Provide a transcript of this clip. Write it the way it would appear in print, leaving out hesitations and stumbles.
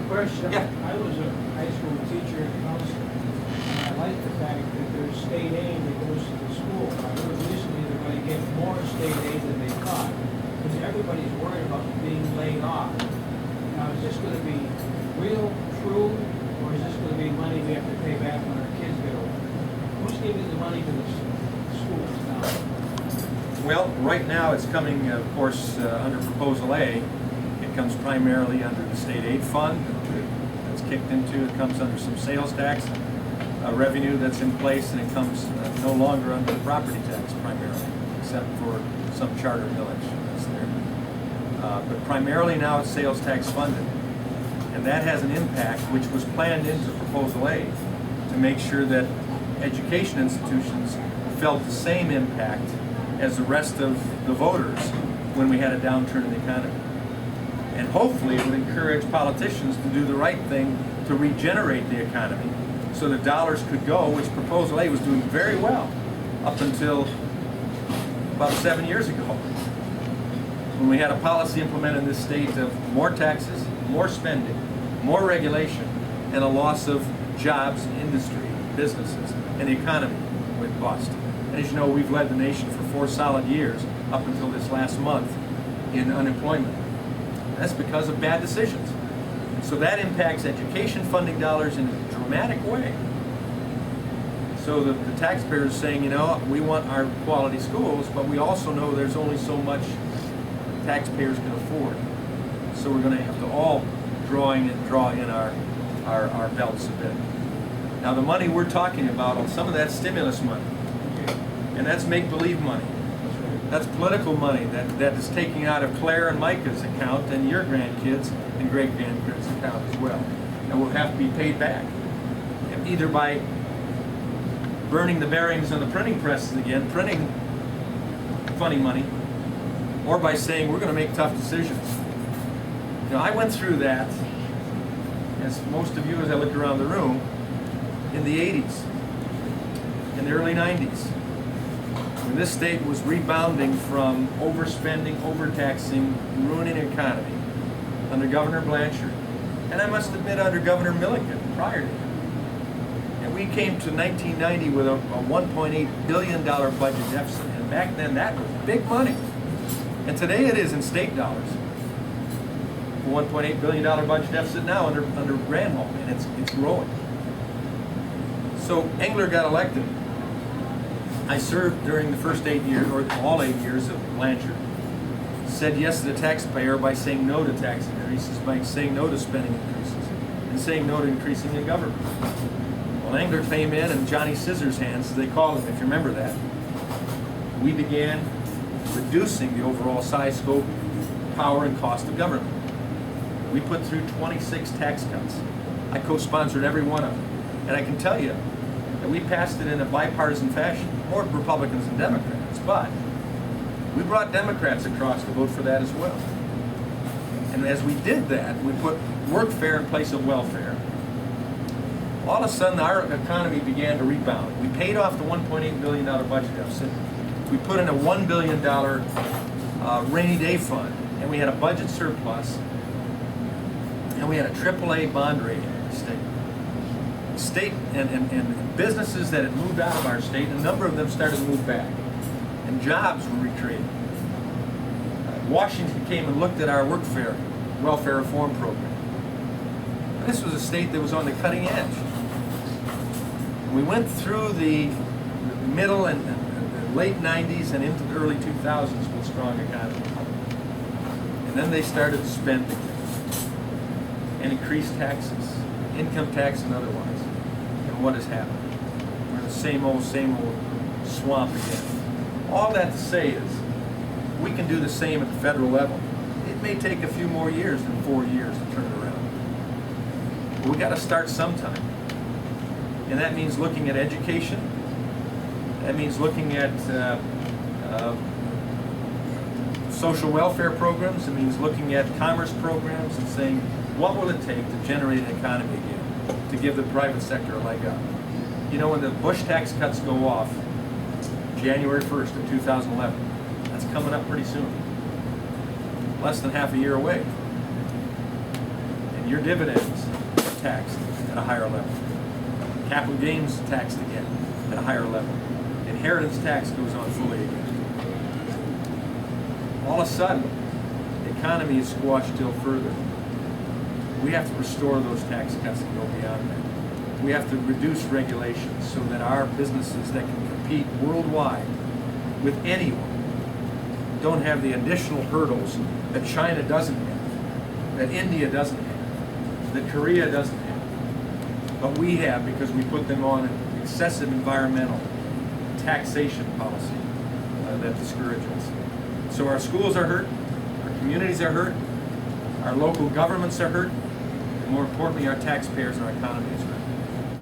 question. Yeah. I was a high school teacher and counselor, and I like the fact that there's state aid that goes to the school. I heard recently they're going to get more state aid than they thought, because everybody's worried about being laid off. Now, is this going to be real, true, or is this going to be money we have to pay back when our kids get older? Who's giving the money to the schools now? Well, right now it's coming, of course, under Proposal A. It comes primarily under the state aid fund that's kicked into. It comes under some sales tax revenue that's in place, and it comes no longer under the property tax primarily, except for some charter millage that's there. But primarily now it's sales tax funded. And that has an impact, which was planned into Proposal A, to make sure that education institutions felt the same impact as the rest of the voters when we had a downturn in the economy. And hopefully it would encourage politicians to do the right thing to regenerate the economy so that dollars could go, which Proposal A was doing very well up until about 7 years ago, when we had a policy implemented in this state of more taxes, more spending, more regulation, and a loss of jobs, industry, businesses, and the economy went bust. And as you know, we've led the nation for 4 solid years up until this last month in unemployment. That's because of bad decisions. So that impacts education funding dollars in a dramatic way. So the taxpayers are saying, you know, we want our quality schools, but we also know there's only so much taxpayers can afford. So we're going to have to all draw in our belts a bit. Now the money we're talking about, some of that's stimulus money, and that's make-believe money. That's political money that is taking out of Claire and Micah's account and your grandkids and great-grandkids' account as well, and will have to be paid back, and either by burning the bearings on the printing presses again, printing funny money, or by saying we're going to make tough decisions. You know, I went through that, as most of you as I looked around the room, in the 80s, in the early 90s, when this state was rebounding from overspending, overtaxing, ruining the economy under Governor Blanchard, and I must admit under Governor Milliken prior to him. And we came to 1990 with a $1.8 billion budget deficit, and back then that was big money. And today it is in state dollars. A $1.8 billion budget deficit now under Granholm, and it's growing. So Engler got elected. I served during the first 8 years, or all 8 years of Blanchard. Said yes to the taxpayer by saying no to tax increases, by saying no to spending increases, and saying no to increasing the government. Well, Engler came in, and Johnny Scissorhands, as they called him, if you remember that, we began reducing the overall size, scope, power, and cost of government. We put through 26 tax cuts. I co-sponsored every one of them. And I can tell you that we passed it in a bipartisan fashion, more Republicans than Democrats, but we brought Democrats across to vote for that as well. And as we did that, we put workfare in place of welfare. All of a sudden, our economy began to rebound. We paid off the $1.8 billion budget deficit. We put in a $1 billion rainy day fund, and we had a budget surplus, and we had a AAA bond rating in the state. State and businesses that had moved out of our state, a number of them started to move back, and jobs were recreated. Washington came and looked at our welfare reform program. This was a state that was on the cutting edge. We went through the middle and late 90s and into the early 2000s with strong economy. And then they started to spend and increase taxes, income tax and otherwise. And what has happened? We're in the same old swamp again. All that to say is, we can do the same at the federal level. It may take a few more years than 4 years to turn it around. But we got to start sometime. And that means looking at education. That means looking at social welfare programs. It means looking at commerce programs and saying, what will it take to generate an economy again, to give the private sector a leg up? You know, when the Bush tax cuts go off, January 1st of 2011, that's coming up pretty soon. Less than half a year away. And your dividends are taxed at a higher level. Capital gains taxed again at a higher level. Inheritance tax goes on fully again. All of a sudden, the economy is squashed still further. We have to restore those tax cuts and go beyond that. We have to reduce regulations so that our businesses that can compete worldwide with anyone don't have the additional hurdles that China doesn't have, that India doesn't have, that Korea doesn't have. But we have because we put them on an excessive environmental taxation policy that discourages us. So our schools are hurt, our communities are hurt, our local governments are hurt, and more importantly, our taxpayers and our economy is hurt.